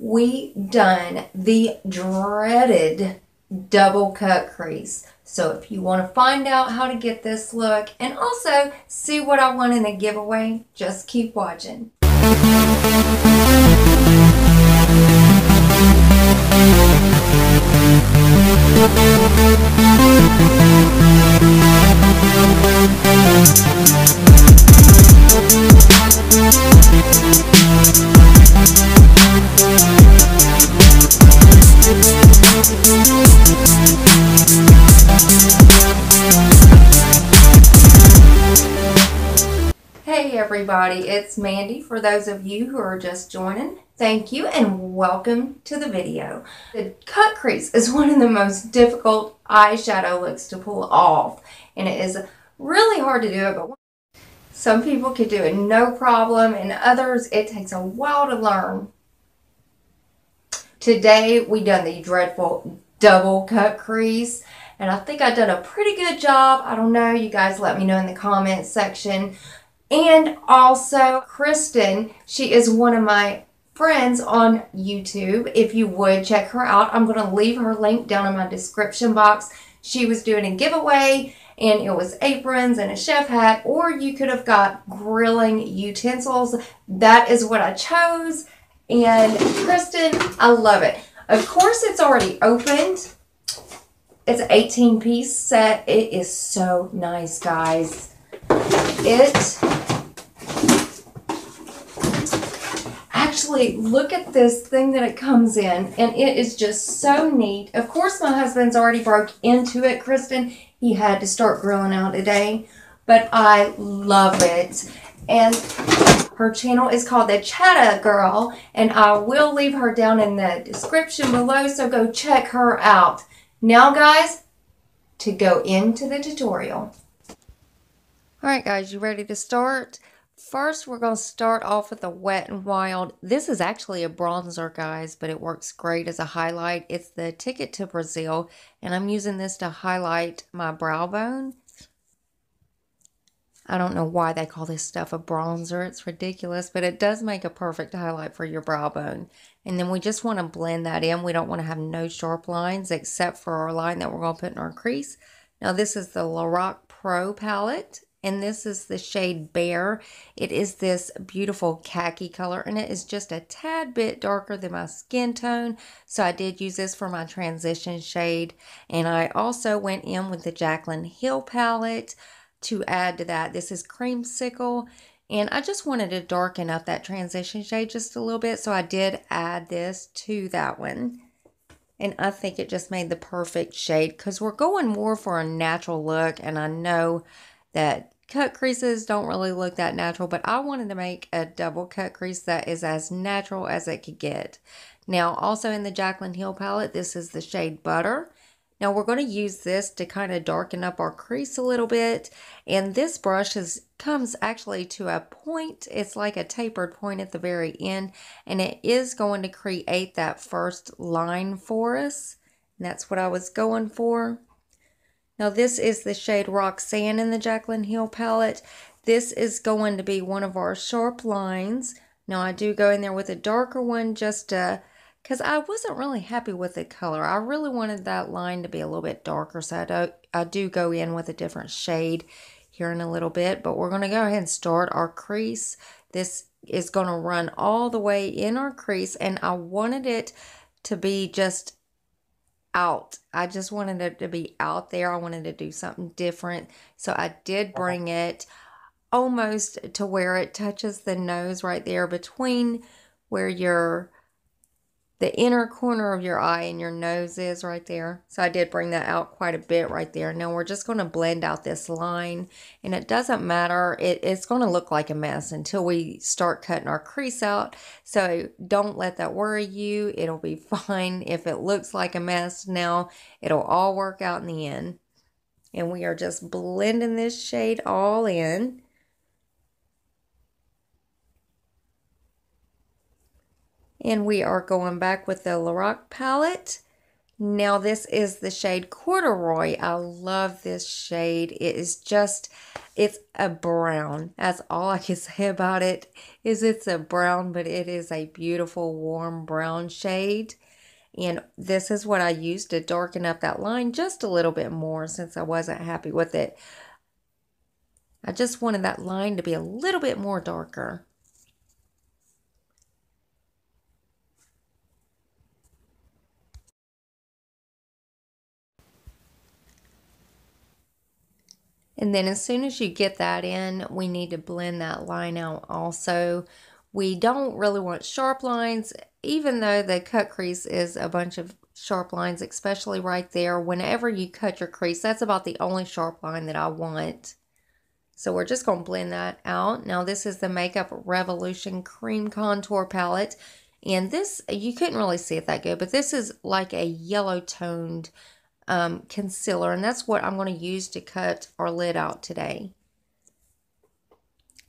we done the dreaded double cut crease. So if you want to find out how to get this look and also see what I won in a giveaway, just keep watching. Hey everybody, it's Mandy. For those of you who are just joining, thank you and welcome to the video. The cut crease is one of the most difficult eyeshadow looks to pull off, and it is really hard to do it, but some people can do it no problem and others it takes a while to learn. Today we done the dreadful double cut crease, and I think I've done a pretty good job. I don't know, you guys let me know in the comments section. And also Kristen, she is one of my friends on YouTube. If you would check her out, I'm going to leave her link down in my description box. She was doing a giveaway and it was aprons and a chef hat, or you could have got grilling utensils. That is what I chose. And Kristen, I love it. Of course, it's already opened. It's an 18-piece set. It is so nice, guys. Actually, look at this thing that it comes in, and it is just so neat. Of course, my husband's already broke into it, Kristen. He had to start grilling out today, but I love it. And her channel is called the Chattagirl, and I will leave her down in the description below, so go check her out. Now, guys, to go into the tutorial. Alright guys, you ready to start? First, we're going to start off with a Wet n Wild. This is actually a bronzer, guys, but it works great as a highlight. It's the Ticket to Brazil, and I'm using this to highlight my brow bone. I don't know why they call this stuff a bronzer. It's ridiculous, but it does make a perfect highlight for your brow bone. And then we just want to blend that in. We don't want to have no sharp lines except for our line that we're going to put in our crease. Now, this is the Lorac Pro palette. And this is the shade Bear. It is this beautiful khaki color, and it is just a tad bit darker than my skin tone. So I did use this for my transition shade. And I also went in with the Jaclyn Hill palette to add to that. This is Creamsicle, and I just wanted to darken up that transition shade just a little bit. So I did add this to that one. And I think it just made the perfect shade because we're going more for a natural look, and I know that cut creases don't really look that natural, but I wanted to make a double cut crease that is as natural as it could get. Now, also in the Jaclyn Hill palette, this is the shade Butter. Now, we're going to use this to kind of darken up our crease a little bit, and this brush comes actually to a point. It's like a tapered point at the very end, and it is going to create that first line for us, and that's what I was going for. Now, this is the shade Roxanne in the Jaclyn Hill palette. This is going to be one of our sharp lines. Now, I do go in there with a darker one just because I wasn't really happy with the color. I really wanted that line to be a little bit darker, so I do go in with a different shade here in a little bit. But we're going to go ahead and start our crease. This is going to run all the way in our crease, and I wanted it to be just out. I just wanted it to be out there. I wanted to do something different. So I did bring it almost to where it touches the nose right there between where the inner corner of your eye and your nose is right there. So I did bring that out quite a bit right there. Now we're just going to blend out this line, and it doesn't matter. It's going to look like a mess until we start cutting our crease out. So don't let that worry you. It'll be fine if it looks like a mess. Now it'll all work out in the end. And we are just blending this shade all in. And we are going back with the Lorac palette. Now this is the shade Corduroy. I love this shade. It is just, it's a brown. That's all I can say about it, is it's a brown, but it is a beautiful warm brown shade. And this is what I used to darken up that line just a little bit more since I wasn't happy with it. I just wanted that line to be a little bit more darker. And then as soon as you get that in, we need to blend that line out also. We don't really want sharp lines, even though the cut crease is a bunch of sharp lines, especially right there. Whenever you cut your crease, that's about the only sharp line that I want. So we're just going to blend that out. Now this is the Makeup Revolution Cream Contour Palette. And this, you couldn't really see it that good, but this is like a yellow toned concealer, and that's what I'm going to use to cut our lid out today.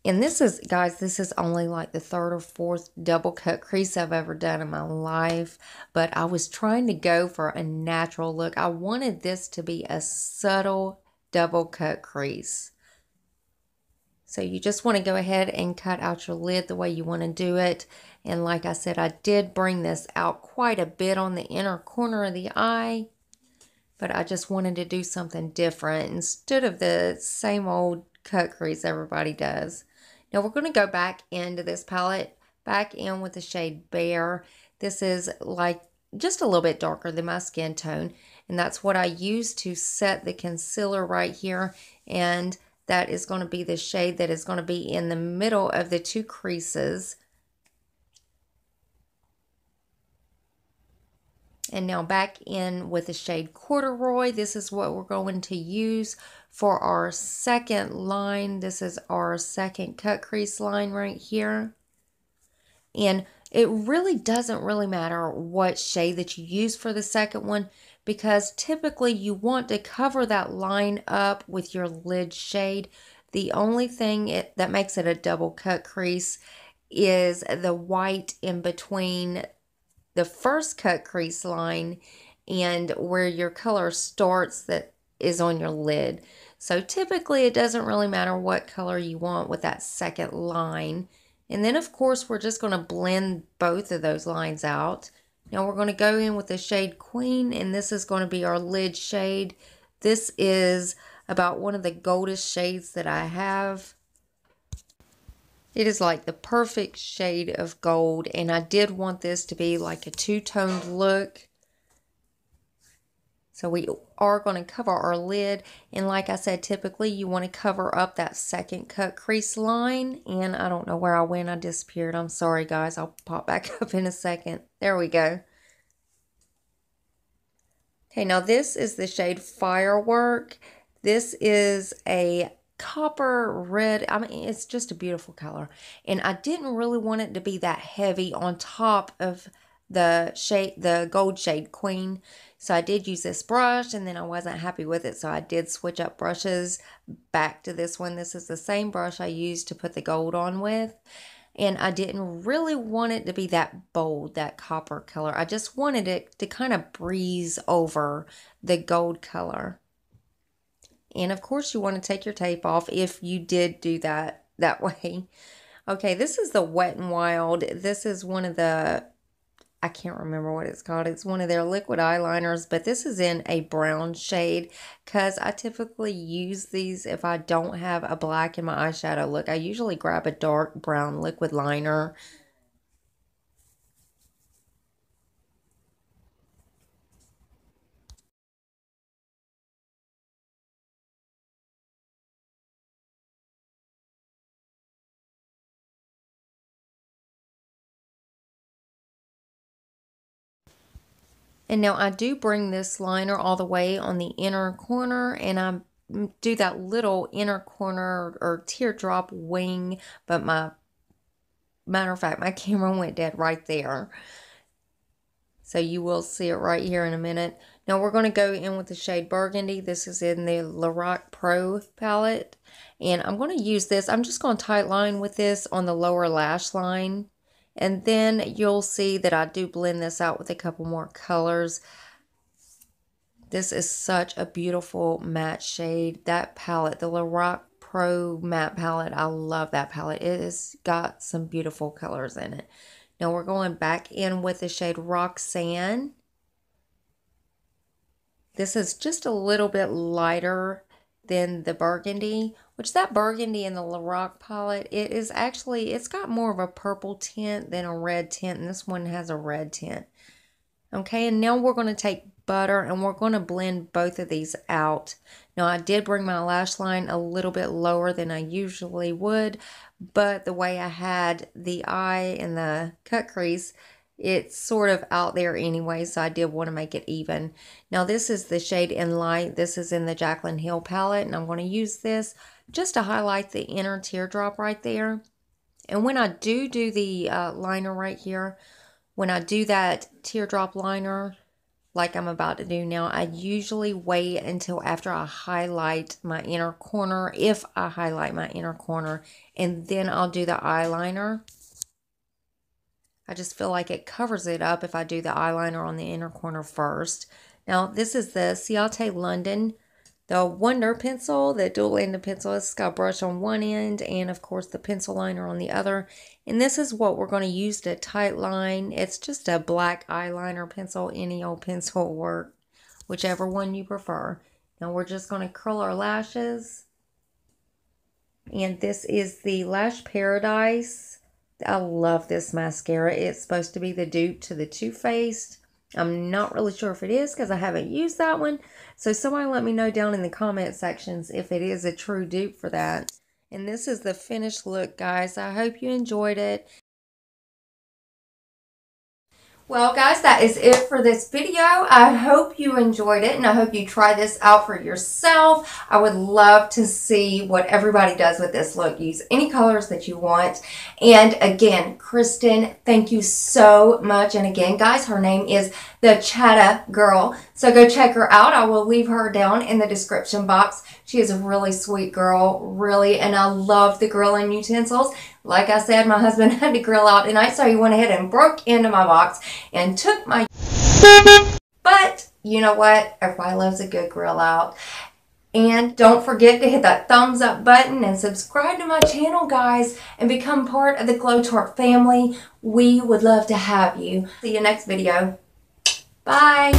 And this is, guys, this is only like the third or fourth double cut crease I've ever done in my life, but I was trying to go for a natural look. I wanted this to be a subtle double cut crease. So you just want to go ahead and cut out your lid the way you want to do it. And like I said, I did bring this out quite a bit on the inner corner of the eye, but I just wanted to do something different instead of the same old cut crease everybody does. Now we're going to go back into this palette, back in with the shade Bare. This is like just a little bit darker than my skin tone, and that's what I use to set the concealer right here. And that is going to be the shade that is going to be in the middle of the two creases. And now back in with the shade Corduroy. This is what we're going to use for our second line. This is our second cut crease line right here. And it really doesn't really matter what shade that you use for the second one, because typically you want to cover that line up with your lid shade. The only thing that makes it a double cut crease is the white in between the first cut crease line and where your color starts that is on your lid. So typically it doesn't really matter what color you want with that second line. And then of course we're just going to blend both of those lines out. Now we're going to go in with the shade Queen, and this is going to be our lid shade. This is about one of the goldest shades that I have. It is like the perfect shade of gold, and I did want this to be like a two-toned look. So we are going to cover our lid, and like I said, typically you want to cover up that second cut crease line. And I don't know where I went, I disappeared. I'm sorry guys, I'll pop back up in a second. There we go. Okay, now this is the shade Firework. This is a copper red. I mean, it's just a beautiful color, and I didn't really want it to be that heavy on top of the shade, the gold shade Queen. So I did use this brush, and then I wasn't happy with it, so I did switch up brushes back to this one. This is the same brush I used to put the gold on with, and I didn't really want it to be that bold, that copper color. I just wanted it to kind of breeze over the gold color. And of course you want to take your tape off if you did do that way. Okay, this is the Wet n Wild. This is one of the, I can't remember what it's called. It's one of their liquid eyeliners, but this is in a brown shade because I typically use these if I don't have a black in my eyeshadow look. I usually grab a dark brown liquid liner. And now I do bring this liner all the way on the inner corner, and I do that little inner corner or teardrop wing, but matter of fact, my camera went dead right there. So you will see it right here in a minute. Now we're going to go in with the shade Burgundy. This is in the Lorac Pro palette. And I'm going to use this. I'm just going to tight line with this on the lower lash line. And then you'll see that I do blend this out with a couple more colors. This is such a beautiful matte shade. That palette, the Lorac Pro Matte Palette, I love that palette. It has got some beautiful colors in it. Now we're going back in with the shade Roxanne. This is just a little bit lighter than the burgundy, which that burgundy in the Lorac palette, it's got more of a purple tint than a red tint, and this one has a red tint. Okay, and now we're going to take butter and we're going to blend both of these out. Now I did bring my lash line a little bit lower than I usually would, but the way I had the eye and the cut crease, it's sort of out there anyway, so I did want to make it even. Now this is the shade In Light. This is in the Jaclyn Hill palette, and I'm going to use this just to highlight the inner teardrop right there. And when I do the liner right here, when I do that teardrop liner, like I'm about to do now, I usually wait until after I highlight my inner corner, if I highlight my inner corner, and then I'll do the eyeliner. I just feel like it covers it up if I do the eyeliner on the inner corner first. Now, this is the Ciate London, the Wonder pencil, the dual-ended pencil. It's got a brush on one end and, of course, the pencil liner on the other. And this is what we're going to use to tight line. It's just a black eyeliner pencil. Any old pencil will work, whichever one you prefer. Now, we're just going to curl our lashes. And this is the Lash Paradise. I love this mascara. It's supposed to be the dupe to the Too Faced. I'm not really sure if it is because I haven't used that one. So somebody let me know down in the comment sections if it is a true dupe for that. And this is the finished look, guys. I hope you enjoyed it. Well, guys, that is it for this video. I hope you enjoyed it, and I hope you try this out for yourself. I would love to see what everybody does with this look. Use any colors that you want. And again, Kristen, thank you so much. And again, guys, her name is the Chattagirl. So go check her out. I will leave her down in the description box. She is a really sweet girl, really, and I love the grilling utensils. Like I said, my husband had to grill out tonight, so he went ahead and broke into my box and took my... But, you know what? Everybody loves a good grill out. And don't forget to hit that thumbs up button and subscribe to my channel, guys, and become part of the Glowtort family. We would love to have you. See you next video. Bye.